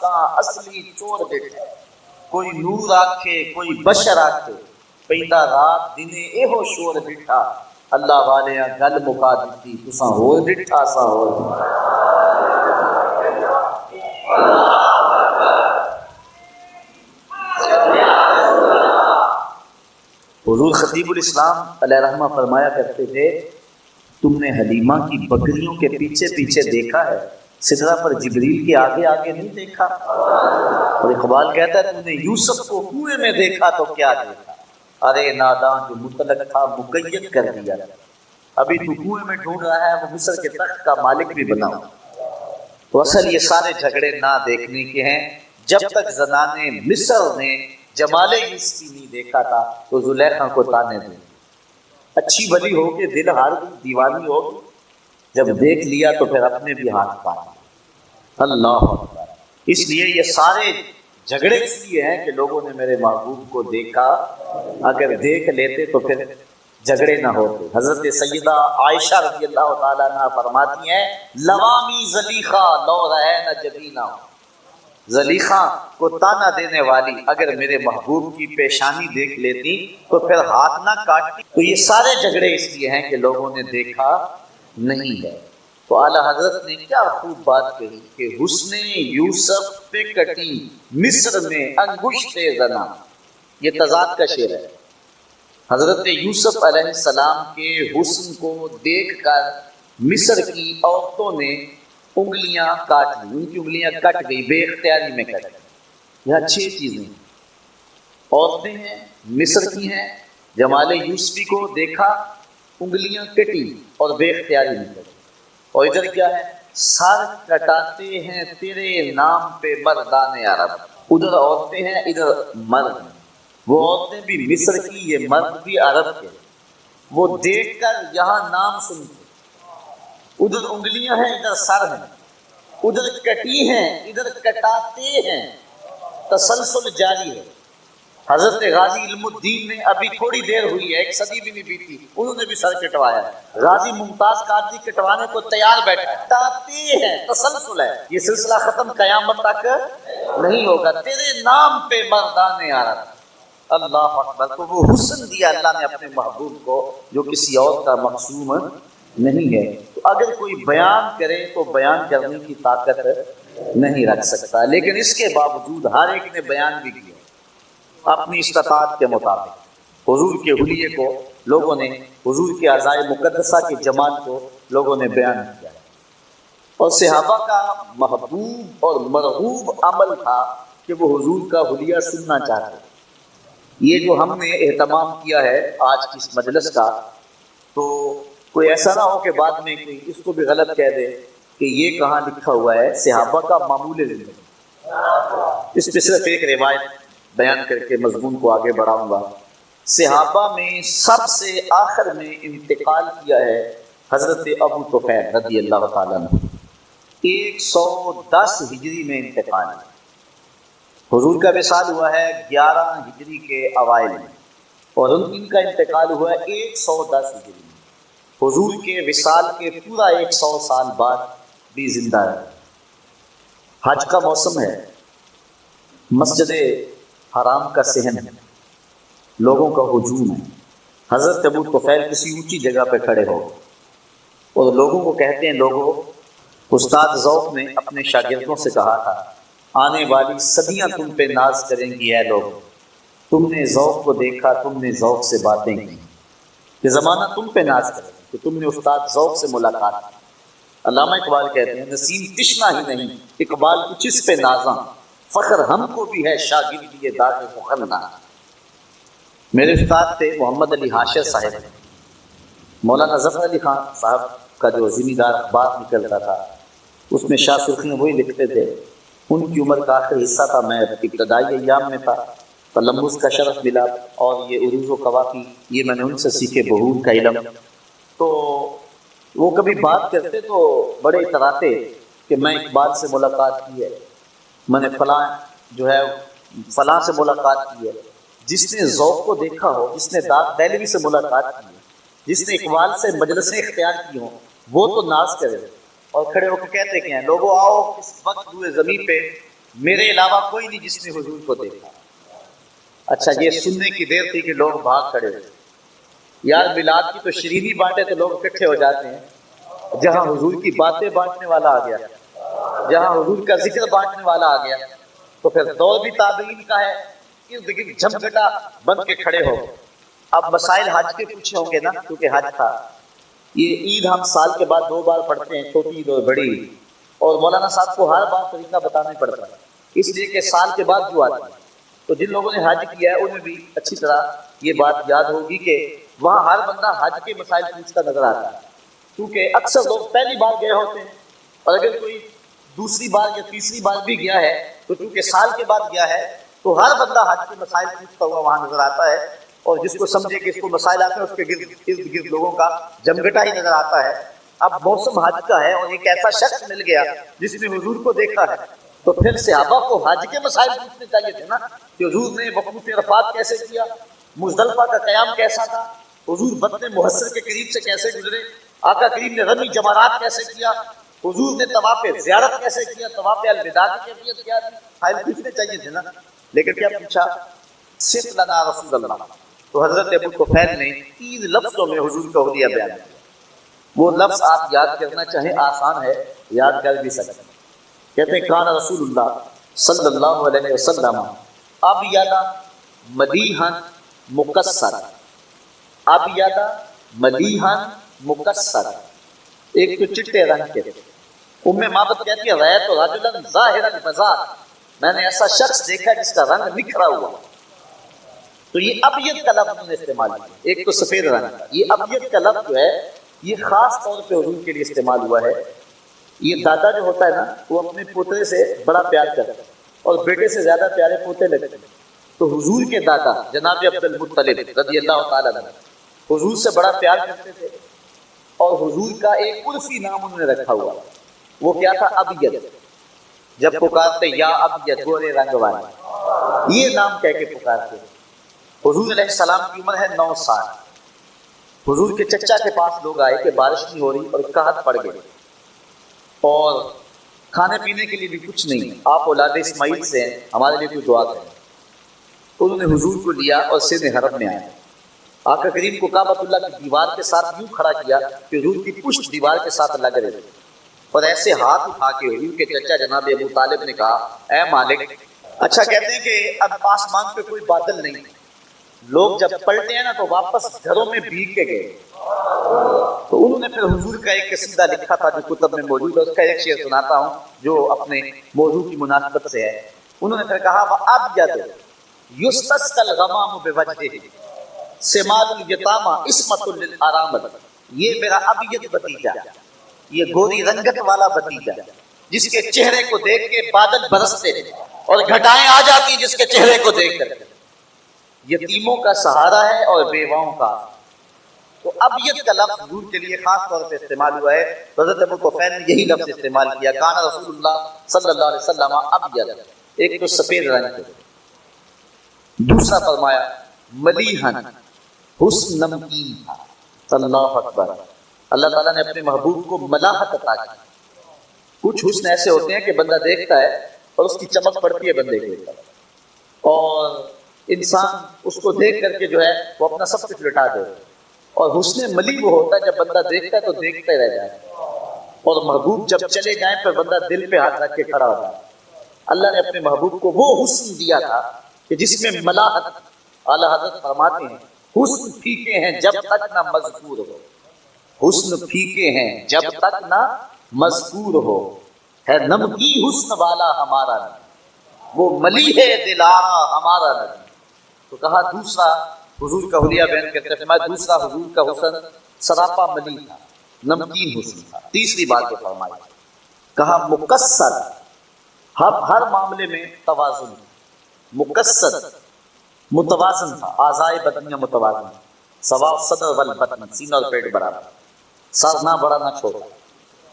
بادشاہ اصلی چور بیٹھا کوئی نور آکھے کوئی بشر آکھے پیدا رات دنے ایہو شور بیٹھا اللہ والے گل مکا دیتی تساں ہور ڈٹھا سا ہور حضور خطیب الاسلام علیہ رحمہ فرمایا کرتے تھے تم نے حلیمہ کی بکریوں کے پیچھے پیچھے دیکھا ہے سدرہ پر جبریل کے آگے آگے نہیں دیکھا اور اقبال کہتا ہے تم نے یوسف کو کنویں میں دیکھا تو کیا دیکھا ارے نادان جو مطلق تھا مقید کر دیا ابھی تو کنویں میں ڈھونڈ رہا ہے وہ مصر کے تخت کا مالک بھی بنا تو اصل یہ سارے جھگڑے نہ دیکھنے کے ہیں جب تک زنانے مصر نے جمال یوسفی نہیں دیکھا تھا تو زلیخا کو تانے دیں اچھی بلی ہو کے دل ہار دیوانی ہو جب دیکھ لیا تو پھر اپنے بھی ہاتھ پائے اللہ اکبر اس لیے یہ سارے جھگڑے اس لیے ہیں کہ لوگوں نے میرے محبوب کو دیکھا اگر دیکھ لیتے تو پھر جھگڑے نہ ہوتے حضرت سیدہ عائشہ رضی اللہ تعالیٰ عنہ فرماتی ہیں لوامی زلیخا لو رہے نہ جبینہ زلیخا کو تانا دینے والی اگر میرے محبوب کی پیشانی دیکھ لیتی تو پھر ہاتھ نہ کاٹتی تو یہ سارے جھگڑے اس لیے ہیں کہ لوگوں نے دیکھا نہیں ہے تو اعلیٰ حضرت نے کیا خوب بات کہی کہ حسن یوسف پہ کٹی مصر میں انگشت زنا یہ تضاد کا شعر ہے حضرت یوسف علیہ السلام کے حسن کو دیکھ کر مصر کی عورتوں نے انگلیاں کاٹ لی ان کی انگلیاں کٹ گئی بے اختیاری میں کٹ گئی یہاں 6 چیزیں عورتیں ہیں مصر کی ہیں جمال یوسفی کو دیکھا انگلیاں کٹی اور بے اختیاری میں کٹ اور ادھر کیا ہے سر کٹاتے ہیں تیرے نام پہ مردان عرب ادھر عورتیں ہیں ادھر مرد ہیں وہ عورتیں بھی مصر کی یہ مرد بھی عرب کے وہ دیکھ کر یہاں نام سنتے ادھر انگلیاں ہیں ادھر سر ہیں ادھر کٹی ہیں ادھر کٹاتے ہیں تسلسل جاری ہے حضرت غازی علم الدین نے ابھی تھوڑی دیر ہوئی ہے 1 صدی بھی نہیں بیتی انہوں نے بھی سر کٹوایا غازی ممتاز قادری کٹوانے کو تیار بیٹھا ہے کٹاتے ہیں تسلسل ہے یہ سلسلہ ختم قیامت تک نہیں ہوگا تیرے نام پہ مردان عرب اللہ اکبر تو وہ حسن دیا اللہ نے اپنے محبوب کو جو کسی اور کا مقصوم نہیں ہے تو اگر کوئی بیان کرے تو بیان کرنے کی طاقت نہیں رکھ سکتا لیکن اس کے باوجود ہر ایک نے بیان بھی کیا اپنی استطاعت کے مطابق حضور کے حلیے کو لوگوں نے حضور کے اعضائے مقدسہ کے جمال کو لوگوں نے بیان کیا اور صحابہ کا محبوب اور مرغوب عمل تھا کہ وہ حضور کا حلیہ سننا چاہتے یہ جو ہم نے اہتمام کیا ہے آج کی اس مجلس کا تو کوئی ایسا نہ ہو کہ بعد میں کوئی اس کو بھی غلط کہہ دے کہ یہ کہاں لکھا ہوا ہے صحابہ کا معمول زندگی اس پہ صرف ایک روایت بیان کر کے مضمون کو آگے بڑھاؤں گا صحابہ میں سب سے آخر میں انتقال کیا ہے حضرت ابو طفیل رضی اللہ تعالیٰ عنہ 110 ہجری میں انتقال ہے حضور کا وصال ہوا ہے 11 ہجری کے اوائل میں اور ان کا انتقال ہوا ہے 110 ہجری میں حضور کے وصال کے پورا 100 سال بعد بھی زندہ ہے حج کا موسم ہے مسجد حرام کا صحن ہے لوگوں کا ہجوم ہے حضرت ابو طفیل کسی اونچی جگہ پہ کھڑے ہو اور لوگوں کو کہتے ہیں لوگوں استاد ذوق نے اپنے شاگردوں سے کہا تھا آنے والی صدیاں تم پہ ناز کریں گی اے لوگ تم نے ذوق کو دیکھا تم نے ذوق سے باتیں کی کہ زمانہ تم پہ ناز کرے کہ تم نے استاد ذوق سے ملاقات کی علامہ اقبال کہتے ہیں نسیم تشنا ہی نہیں اقبال کچھ اس پہ نازاں فخر ہم کو بھی ہے شاگردی داغ مخنہ میرے استاد تھے محمد علی حاشر صاحب مولانا ظفر علی خان صاحب کا جو ذمہ دار اخبار نکلتا تھا اس میں شاہ سرخیاں وہی لکھتے تھے ان کی عمر کا آخری حصہ تھا میں ابتدائی ایام میں تھا تلمس کا شرف ملا اور یہ عروض و قوافی یہ میں نے ان سے سیکھے بہور کا علم تو وہ کبھی بات کرتے تو بڑے اتراتے کہ میں اقبال سے ملاقات کی ہے میں نے فلاں جو ہے فلاں سے ملاقات کی ہے جس نے ذوق کو دیکھا ہو جس نے داغ دہلوی سے ملاقات کی ہے جس نے اقبال سے مجلسیں اختیار کی ہوں وہ تو ناز کرے اور کھڑے ہو کے کہتے کہ ہیں لوگوں آؤ اس وقت ہوئے زمین پہ میرے علاوہ کوئی نہیں جس نے حضور کو دیکھا۔ اچھا یہ سننے کی دیر تھی کہ لوگ بھاگ کھڑے ہوئے، یار میلاد کی تو شیرینی بانٹے تو لوگ اکٹھے ہو جاتے ہیں، جہاں حضور کی باتیں بانٹنے والا آ گیا، جہاں حضور کا ذکر بانٹنے والا آ گیا، تو پھر دور بھی تابعین کا ہے، ارد گرد جھمگٹا بن کے کھڑے ہو۔ اب مسائل حج کے پوچھے ہوں گے نا، کیونکہ حج تھا۔ یہ عید ہم سال کے بعد 2 بار پڑھتے ہیں، چھوٹی عید اور بڑی عید، اور مولانا صاحب کو ہر بار طریقہ بتانا ہی پڑتا ہے، اس لیے کہ سال کے بعد جو آتی ہے، تو جن لوگوں نے حج کیا ہے انہیں بھی اچھی طرح یہ بات یاد ہوگی کہ وہاں ہر بندہ حج کے مسائل پوچھتا نظر آتا ہے، کیونکہ اکثر لوگ پہلی بار گئے ہوتے ہیں، اور اگر کوئی دوسری بار یا تیسری بار بھی گیا ہے تو چونکہ سال کے بعد گیا ہے تو ہر بندہ حج کے مسائل پوچھتا ہوا وہاں نظر آتا ہے، اور جس کو سمجھے کہ اس کو مسائل آتے ہیں اس کے ارد گرد لوگوں کا جمگٹا ہی نظر آتا ہے۔ اب موسم حج کا ہے اور ایک ایسا شخص مل گیا جس نے حضور کو دیکھا ہے، تو پھر صحابہ کو حج کے مسائل پوچھنے چاہیے تھے نا، کہ حضور نے وقوف عرفات کیسے کیا، مزدلفہ کا قیام کیسا تھا، حضور بطن محصر کے قریب سے کیسے گزرے، آقا کریم نے رمی جمرات کیسے کیا، حضور نے طواف زیارت کیسے کیا، طواف الوداع کی کیفیت کیا تھی، حائل پوچھنے چاہیے تھے نا، لیکن کیا پوچھا؟ صف لنا رسول اللہ۔ تو حضرت ابو طفیل نے 3 لفظوں میں حضور کا حلیہ بیان کیا۔ وہ لفظ آپ یاد کرنا چاہیں آسان ہے، یاد کر بھی سکتے ہیں۔ کہتے ہیں کان رسول اللہ صلی اللہ علیہ وسلم ابیض ملیحا مکسر، ابیض ملیحا مکسر، ایک تو چٹے رنگ کے تھے۔ ام معبد کہتی ہے رأیت رجلا ظاہرا بذات، میں نے ایسا شخص دیکھا جس کا رنگ نکھرا ہوا۔ تو یہ ابیض کا لفظ نے استعمال کیا، ایک تو سفید رنگ کا، یہ ابیض کا لفظ جو ہے یہ خاص طور پہ حضور کے لیے استعمال ہوا ہے۔ یہ دادا جو ہوتا ہے نا وہ اپنے پوتے سے بڑا پیار کرتا ہے اور بیٹے سے زیادہ پیارے پوتے لگتے ہیں، تو حضور کے دادا جناب عبد المطلب رضی اللہ تعالیٰ عنہ حضور سے بڑا پیار کرتے تھے، اور حضور کا ایک عرفی نام انہوں نے رکھا ہوا، وہ کیا تھا؟ ابیض۔ جب پکارتے یا ابیض گورے رنگ والے، یہ نام کہہ کے پکارتے۔ حضور علیہ السلام کی عمر ہے 9 سال۔ حضور کے چچا کے پاس لوگ آئے کہ بارش نہیں ہو رہی اور قحط پڑ گئی اور کھانے پینے کے لیے بھی کچھ نہیں، آپ اولاد اسماعیل سے ہیں، ہمارے لیے کوئی دعا کریں۔ انہوں نے حضور کو لیا اور سر حرم میں آئے، آقا کریم کو کعبۃ اللہ کی دیوار کے ساتھ یوں کھڑا کیا کہ حضور کی پشت دیوار کے ساتھ لگ رہے تھے، اور ایسے ہاتھ اٹھا کے حضور کے چچا جناب ابو طالب نے کہا اے مالک۔ اچھا کہتے ہیں کہ اب آسمان پہ کوئی بادل نہیں، لوگ جب پلٹے ہیں نا تو واپس گھروں میں بھیگ کے گئے، تو انہوں نے پھر حضور کا ایک قصیدہ لکھا تھا جو کتب میں موجود ہے، اس کا ایک شعر سناتا ہوں جو اپنے موضوع کی مناسبت سے ہے۔ انہوں نے پھر کہا وَأَبْيَضُ يُسْتَسْقَى الْغَمَامُ بِوَجْهِهِ سِمَالُ الْيَتَامَى عِصْمَةٌ لِلْأَرَامِلِ، یہ میرا ابیض بھتیجا، یہ گوری رنگت والا بھتیجا جس کے چہرے کو دیکھ کے بادل برستے اور گھٹائیں آ جاتی جس کے چہرے کو دیکھ کر، یتیموں کا سہارا ہے اور بیواؤں کا۔ تو ابیض کا لفظ حضور کے لیے خاص طور پہ استعمال ہوا ہے، حضرت ابو طفیل نے یہی لفظ استعمال کیا، کان رسول اللہ صلی اللہ علیہ وسلم ابیض، ایک تو سفید رنگ کے، دوسرا فرمایا ملیحن، حسن نمکین تھا۔ اللہ اکبر، اللہ تعالیٰ نے اپنے محبوب کو ملاحت عطا کی۔ کچھ حسن ایسے ہوتے ہیں کہ بندہ دیکھتا ہے اور اس کی چمک پڑتی ہے بندے کے اوپر، اور انسان اس کو دیکھ کر کے جو ہے وہ اپنا سب کچھ لٹا دے، اور حسن ملی وہ ہوتا ہے جب بندہ دیکھتا ہے تو دیکھتا ہی رہ جائے، اور محبوب جب چلے جائیں پھر بندہ دل پہ ہاتھ رکھ کے کھڑا ہو جائے۔ اللہ نے اپنے محبوب کو وہ حسن دیا تھا کہ جس میں ملاحت، اعلیٰ حضرت فرماتے ہیں حسن پھیکے ہیں جب تک نہ مذکور ہو، حسن پھیکے ہیں جب تک نہ مذکور ہو، ہے نمکی حسن والا ہمارا نبی، وہ ملی ہے دلارا ہمارا نبی۔ تو کہا دوسرا حضور کا حلیہ بیان کرتے ہیں، فرمایا دوسرا حضور کا حسن سراپا ملی تھا، نمکین حسن تھا۔ تیسری بات جو فرمائی، کہا مکسر، ہر معاملے میں توازن، مکسر متوازن تھا، اعضائے بدنیاں متوازن، سوا صدر والبطن، سینہ اور پیٹ برابر، سر نہ بڑا نہ چھوٹا،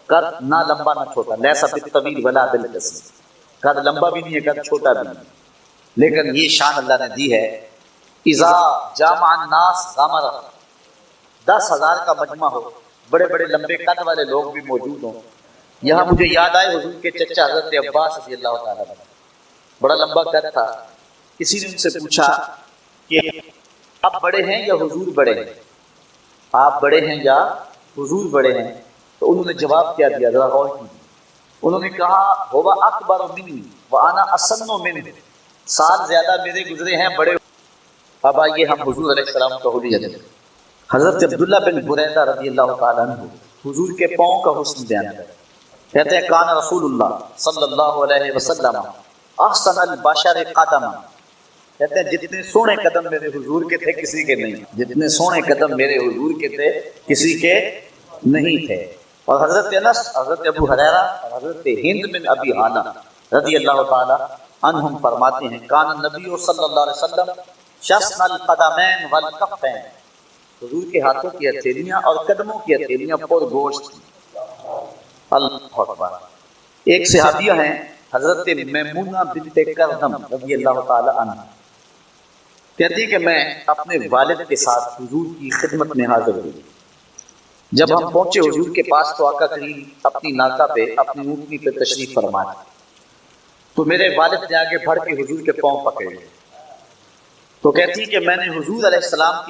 قد نہ لمبا نہ چھوٹا، لیسا بالطویل ولا بالقصیر، قد لمبا بھی نہیں ہے قد چھوٹا بھی نہیں، لیکن یہ شان اللہ نے دی ہے اذا جامع الناس غمرہ، 10,000 کا مجمع ہو، بڑے بڑے لمبے قد والے لوگ بھی موجود ہوں۔ یہاں مجھے یاد آئے حضور کے چچا حضرت عباس رضی اللہ تعالیٰ عنہ، بڑا لمبا قد تھا. کسی نے ان سے پوچھا کہ آپ بڑے ہیں یا حضور بڑے ہیں؟ آپ بڑے ہیں یا حضور بڑے ہیں؟ تو انہوں نے جواب کیا دیا، ذرا غور کیجیے. انہوں نے کہا ہوا اکبر منی وانا اسن منہ، سال زیادہ میرے گزرے ہیں، بڑے. اب آئیے ہم حضور علیہ السلام کا حلیت دیکھیں. حضرت عبداللہ بن بریدہ رضی اللہ تعالیٰ عنہ حضور کے پاؤں کا حسن بیان کرتے ہیں. کہتے ہیں کان رسول اللہ صلی اللہ علیہ وسلم احسن البشر قدما. کہتے ہیں جتنے سونے قدم میرے حضور کے تھے کسی کے نہیں، جتنے سونے قدم میرے حضور کے تھے کسی کے نہیں تھے. اور حضرت انس، حضرت ابو ہریرہ اور حضرت ہند بن ابی حالہ رضی اللہ تعالی عنہم فرماتے ہیں کان النبی صلی اللہ علیہ وسلم شسن القدمین والکفین، حضور کے ہاتھوں کی ہتھیلیاں اور قدموں کی ہتھیلیاں پر گوشت تھی. اللہ اکبر. ایک صحابیہ ہیں حضرت میمونہ بنت کردم رضی اللہ تعالی عنہ، کہتی کہ میں اپنے والد کے ساتھ حضور کی خدمت میں حاضر ہوئی. جب ہم پہنچے حضور کے پاس تو آقا کریم اپنی ناقہ پہ، اپنی اونٹنی پہ تشریف فرما تھے. تو میرے والد نے آگے بڑھ کے حضور کے پاؤں پکڑے. تو کہتی کہ میں نے حضور علیہ السلام کی